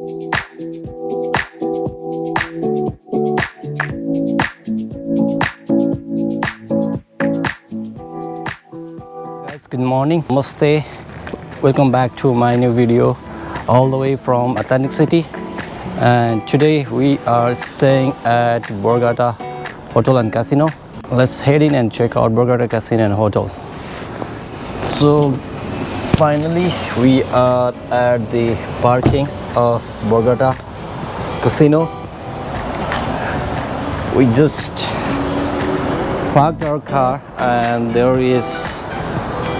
Guys, good morning. Namaste. Welcome back to my new video all the way from Atlantic City. And today we are staying at Borgata Hotel and Casino. Let's head in and check out Borgata Casino and Hotel. So finally we are at the parking of Borgata Casino. We just parked our car and there is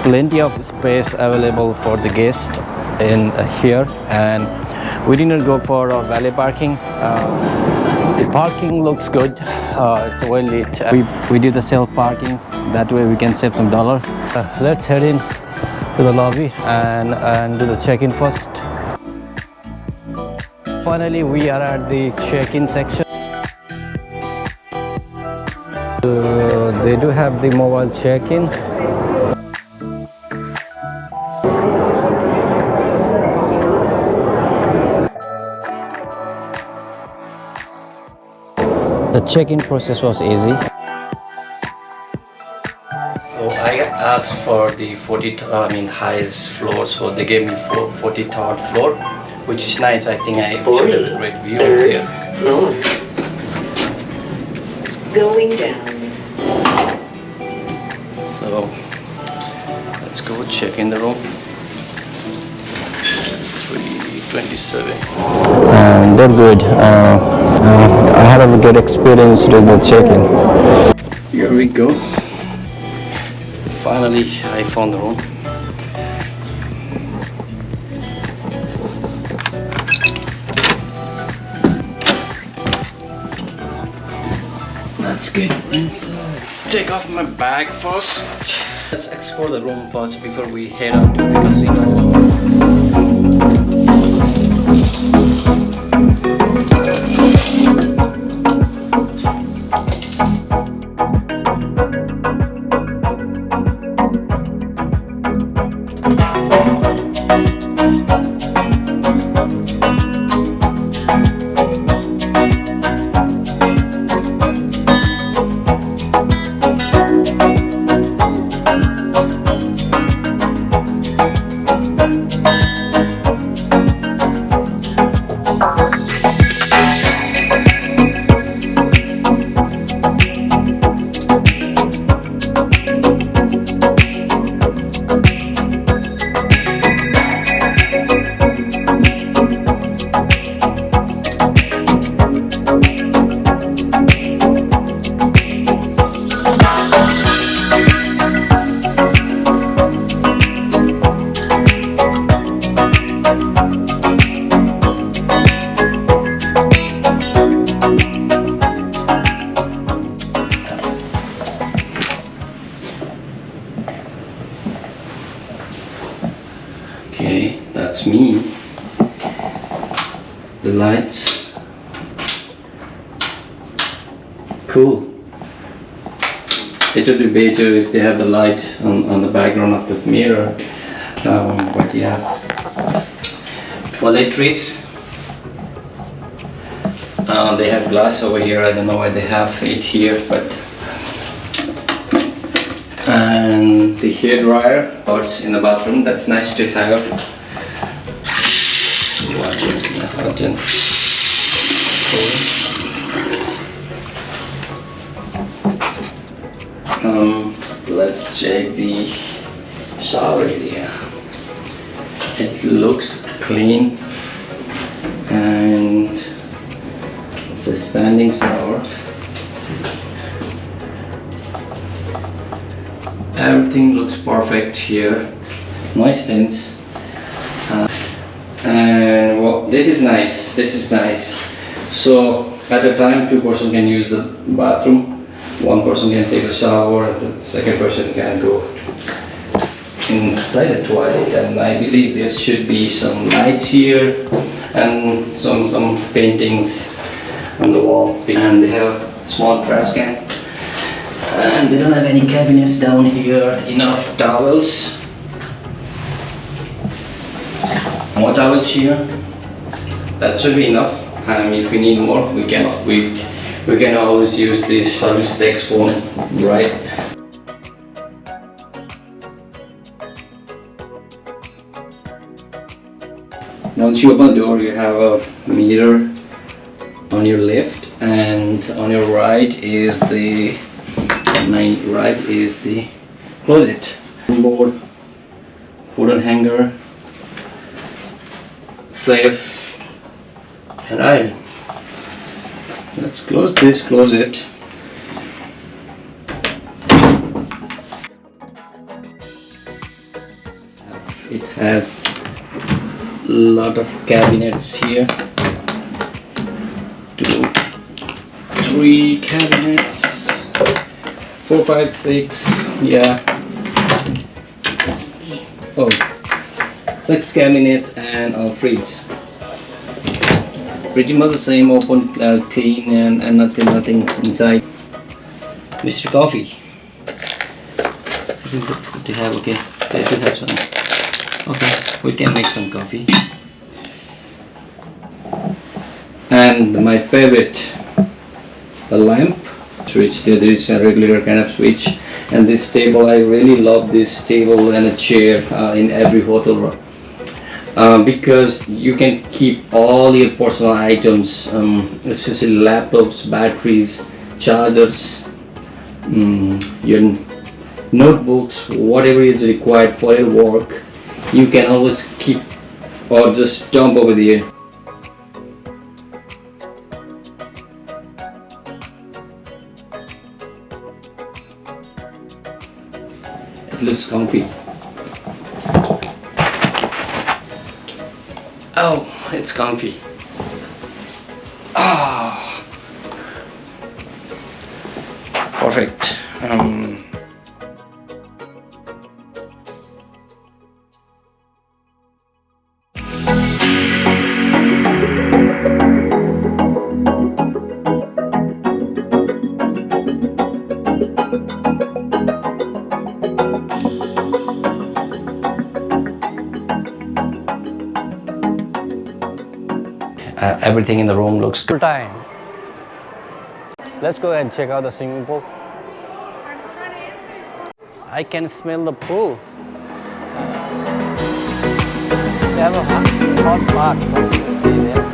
plenty of space available for the guest in here, and we didn't go for a valet parking. The parking looks good. It's well lit. We did the self parking, that way we can save some dollar. Let's head in to the lobby and do the check-in first. Finally we are at the check-in section. They do have the mobile check-in. The check-in process was easy. So I asked for the highest floor, so they gave me 43rd floor, which is nice. I think I should have a great view here. Floor. Going down. So let's go check in the room. 327. And they're good. I had a good experience with the check-in. Here we go. Finally, I found the room. Let's get inside. Take off my bag first. Let's explore the room first before we head out to the casino. Okay, that's me. The lights. Cool. It would be better if they have the light on the background of the mirror. But yeah. Toiletries. They have glass over here. I don't know why they have it here, but. And the hair dryer parts in the bathroom, that's nice to have. Let's check the shower area. It looks clean and it's a standing shower. Everything looks perfect here. No stains. And well, this is nice. This is nice. So at a time, two persons can use the bathroom. One person can take a shower, and the second person can go inside the toilet. And I believe there should be some lights here and some paintings on the wall. And they have a small trash can. And they don't have any cabinets down here. Enough towels. More towels here. that should be enough. If we need more, we can always use the service desk phone, right? Once you open the door, you have a mirror on your left, and on your right is the closet. Board, wooden hanger, safe, and iron. Let's close this closet. It has a lot of cabinets here. 2, 3 cabinets, 4, 5, 6, yeah. Oh, 6 cabinets and a fridge. Pretty much the same, open, clean, and nothing inside. Mr. Coffee. I think that's good to have. Okay, I should have some. Okay, we can make some coffee. And my favorite, the lamp switch. There is a regular kind of switch. And this table, I really love this table and a chair in every hotel, because you can keep all your personal items, especially laptops, batteries, chargers, your notebooks, whatever is required for your work. You can always keep or just dump over there. It looks comfy. Oh, it's comfy. Ah, perfect. Everything in the room looks good. Time. Let's go and check out the swimming pool. I can smell the pool. They have a hot bath. What do you see there?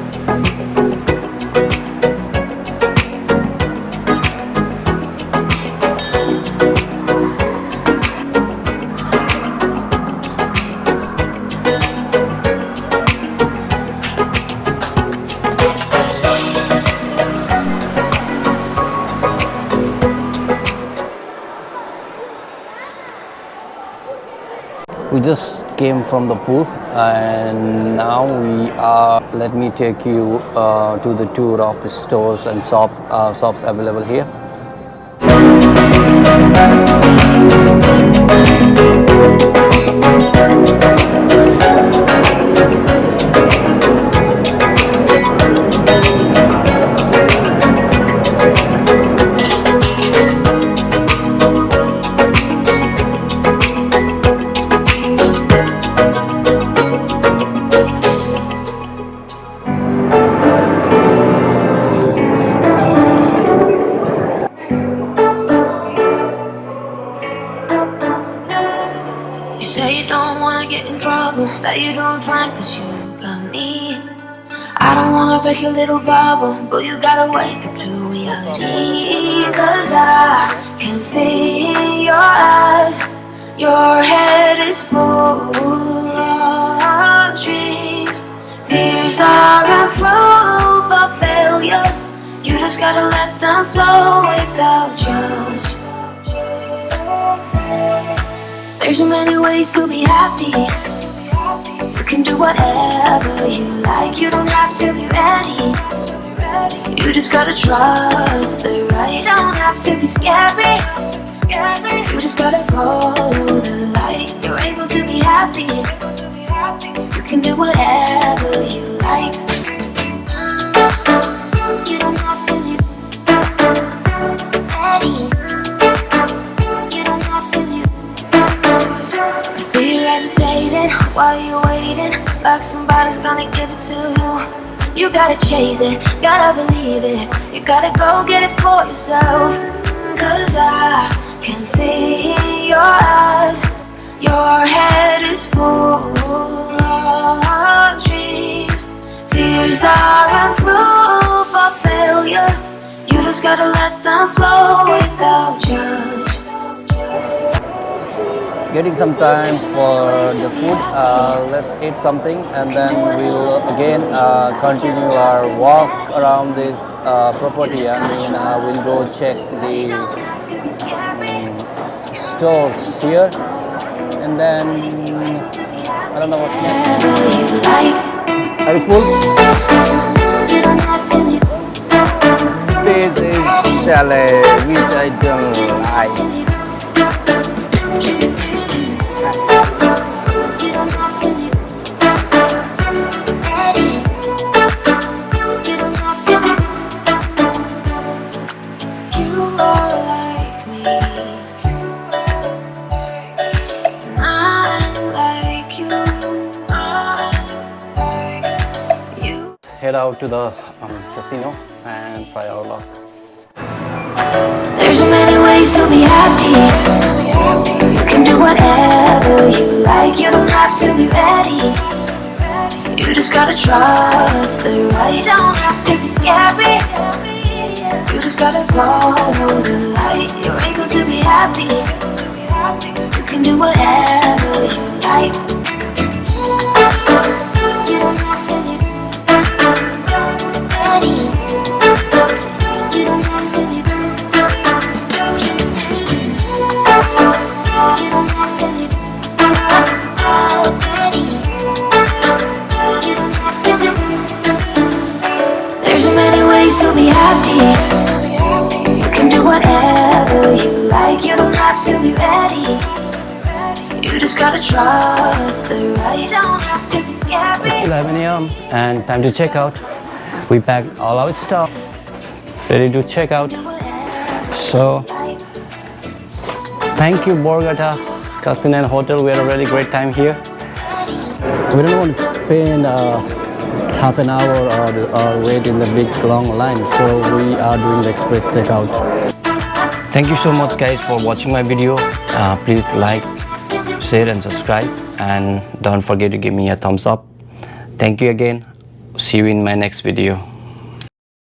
We just came from the pool and now we are, let me take you to the tour of the stores and shops available here. That you don't find cause you got me. I don't wanna break your little bubble, but you gotta wake up to reality. Cause I can see in your eyes, your head is full of dreams. Tears are a proof of failure. You just gotta let them flow without judge. There's so many ways to be happy. You can do whatever you like. You don't have to be ready. You just gotta trust the right. Don't have to be scary. You just gotta follow the light. You're able to be happy. You can do whatever you like. You don't have to be ready. You don't have to be. I see you hesitating while you're waiting, like somebody's gonna give it to you. You gotta chase it, gotta believe it. You gotta go get it for yourself. Cause I can see your eyes. Your head is full of dreams. Tears are proof of failure. You just gotta let them flow without judge. Getting some time for the food. Let's eat something and then we'll again continue our walk around this property. I mean, we'll go check the stores here and then I don't know what's next. Are you full? This is salad, which I don't like. Head out to the casino and try our luck. There's so many ways to be happy. You can do whatever you like. You don't have to be ready. You just gotta trust the right. You don't have to be scary. You just gotta follow the light. You're able to be happy. You can do whatever you like. You don't have to be ready. You don't have to be. You don't have to be ready. You don't have to be. There's so many ways to be happy. You can do whatever you like. You don't have to be ready. You just gotta trust the right. You don't have to be scary. It's 11 a.m. and time to check out. We packed all our stuff, ready to check out. So, thank you Borgata Casino and Hotel. We had a really great time here. We don't want to spend half an hour or wait in the big long line, so we are doing the express checkout. Thank you so much guys for watching my video. Please like, share and subscribe, and don't forget to give me a thumbs up. Thank you again. See you in my next video.